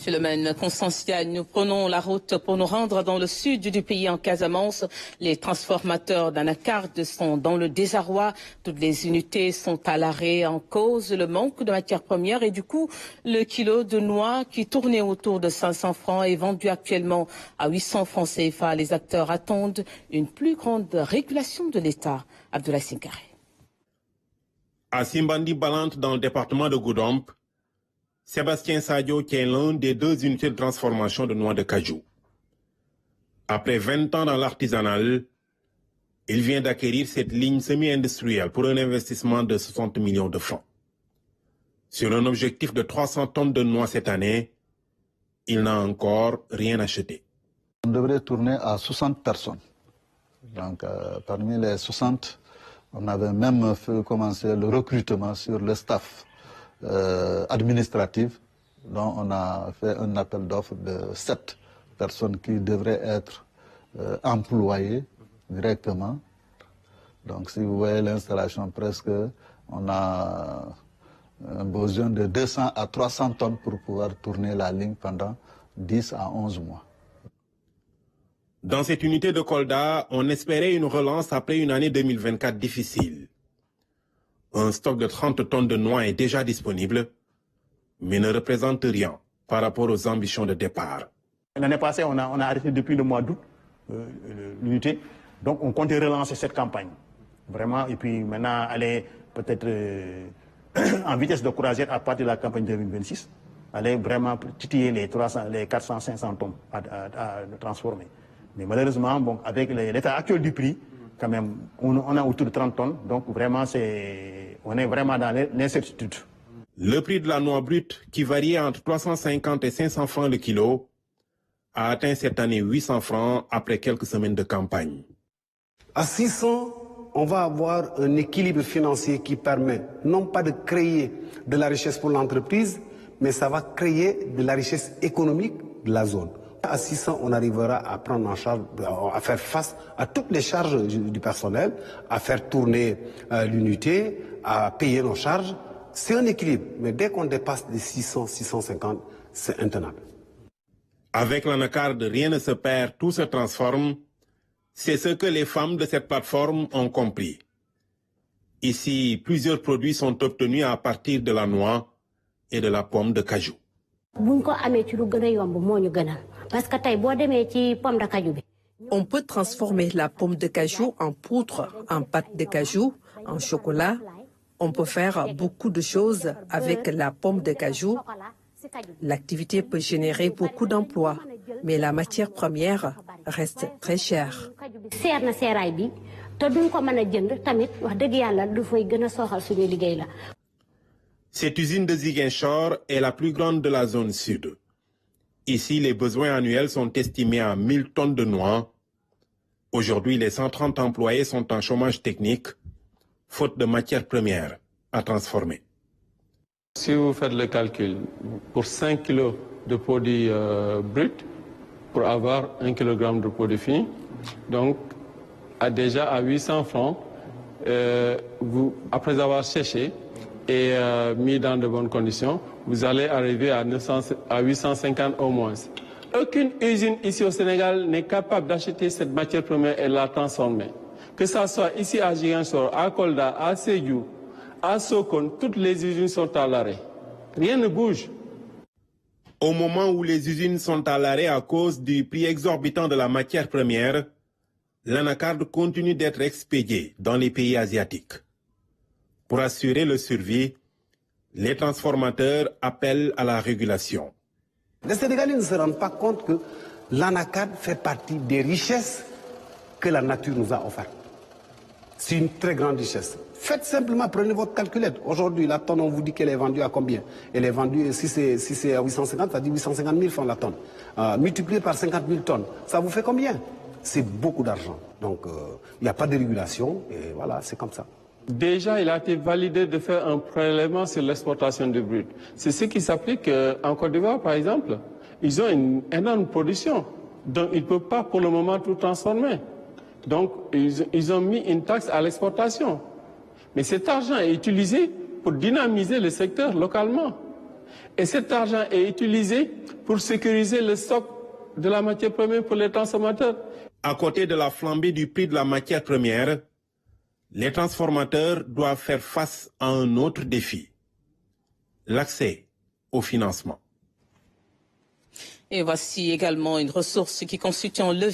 Philomène Constancia, nous prenons la route pour nous rendre dans le sud du pays, en Casamance. Les transformateurs d'Anacard sont dans le désarroi. Toutes les unités sont à l'arrêt en cause le manque de matières premières et du coup, le kilo de noix qui tournait autour de 500 francs est vendu actuellement à 800 francs CFA. Les acteurs attendent une plus grande régulation de l'État. Abdoulaye Sinkare. À Simbandi Balante, dans le département de Goudomp, Sébastien Sadio tient l'un des 2 unités de transformation de noix de cajou. Après 20 ans dans l'artisanal, il vient d'acquérir cette ligne semi-industrielle pour un investissement de 60 millions de francs. Sur un objectif de 300 tonnes de noix cette année, il n'a encore rien acheté. On devrait tourner à 60 personnes. Donc, parmi les 60, on avait même fait commencer le recrutement sur le staff administratif, dont on a fait un appel d'offres de 7 personnes qui devraient être employées directement. Donc si vous voyez l'installation, presque, on a un besoin de 200 à 300 tonnes pour pouvoir tourner la ligne pendant 10 à 11 mois. Dans cette unité de Kolda, on espérait une relance après une année 2024 difficile. Un stock de 30 tonnes de noix est déjà disponible, mais ne représente rien par rapport aux ambitions de départ. L'année passée, on a arrêté depuis le mois d'août l'unité, donc on comptait relancer cette campagne. Vraiment, et puis maintenant aller peut-être en vitesse de croisière à partir de la campagne 2026, aller vraiment titiller les 400-500 tonnes à transformer. Mais malheureusement, bon, avec l'état actuel du prix, quand même, on a autour de 30 tonnes, donc vraiment, on est vraiment dans l'incertitude. Le prix de la noix brute, qui variait entre 350 et 500 francs le kilo, a atteint cette année 800 francs après quelques semaines de campagne. À 600, on va avoir un équilibre financier qui permet non pas de créer de la richesse pour l'entreprise, mais ça va créer de la richesse économique de la zone. À 600, on arrivera à prendre en charge, à faire face à toutes les charges du personnel, à faire tourner l'unité, à payer nos charges. C'est un équilibre, mais dès qu'on dépasse les 600, 650, c'est intenable. Avec l'anacarde, rien ne se perd, tout se transforme. C'est ce que les femmes de cette plateforme ont compris. Ici, plusieurs produits sont obtenus à partir de la noix et de la pomme de cajou. On peut transformer la pomme de cajou en poudre, en pâte de cajou, en chocolat. On peut faire beaucoup de choses avec la pomme de cajou. L'activité peut générer beaucoup d'emplois, mais la matière première reste très chère. Cette usine de Ziguinchor est la plus grande de la zone sud. Ici, les besoins annuels sont estimés à 1000 tonnes de noix. Aujourd'hui, les 130 employés sont en chômage technique, faute de matières premières à transformer. Si vous faites le calcul, pour 5 kg de produits bruts, pour avoir 1 kg de produits finis, donc déjà à 800 francs, après avoir séché et mis dans de bonnes conditions, vous allez arriver à 850 au moins. Aucune usine ici au Sénégal n'est capable d'acheter cette matière première et la transformer. Que ce soit ici à Ziguinchor, à Kolda, à Sédhiou, à Sokone, toutes les usines sont à l'arrêt. Rien ne bouge. Au moment où les usines sont à l'arrêt à cause du prix exorbitant de la matière première, l'anacarde continue d'être expédiée dans les pays asiatiques. Pour assurer le survie, les transformateurs appellent à la régulation. Les Sénégalais ne se rendent pas compte que l'anacarde fait partie des richesses que la nature nous a offertes. C'est une très grande richesse. Faites simplement, prenez votre calculette. Aujourd'hui, la tonne, on vous dit qu'elle est vendue à combien? Elle est vendue, si c'est à 850, ça dit 850 000 francs la tonne. Multiplié par 50 000 tonnes, ça vous fait combien? C'est beaucoup d'argent. Donc, il n'y a pas de régulation, et voilà, c'est comme ça. Déjà, il a été validé de faire un prélèvement sur l'exportation du brut. C'est ce qui s'applique en Côte d'Ivoire, par exemple. Ils ont une énorme production, donc ils ne peuvent pas pour le moment tout transformer. Donc, ils ont mis une taxe à l'exportation. Mais cet argent est utilisé pour dynamiser le secteur localement. Et cet argent est utilisé pour sécuriser le stock de la matière première pour les transformateurs. À côté de la flambée du prix de la matière première, les transformateurs doivent faire face à un autre défi, l'accès au financement. Et voici également une ressource qui constitue un levier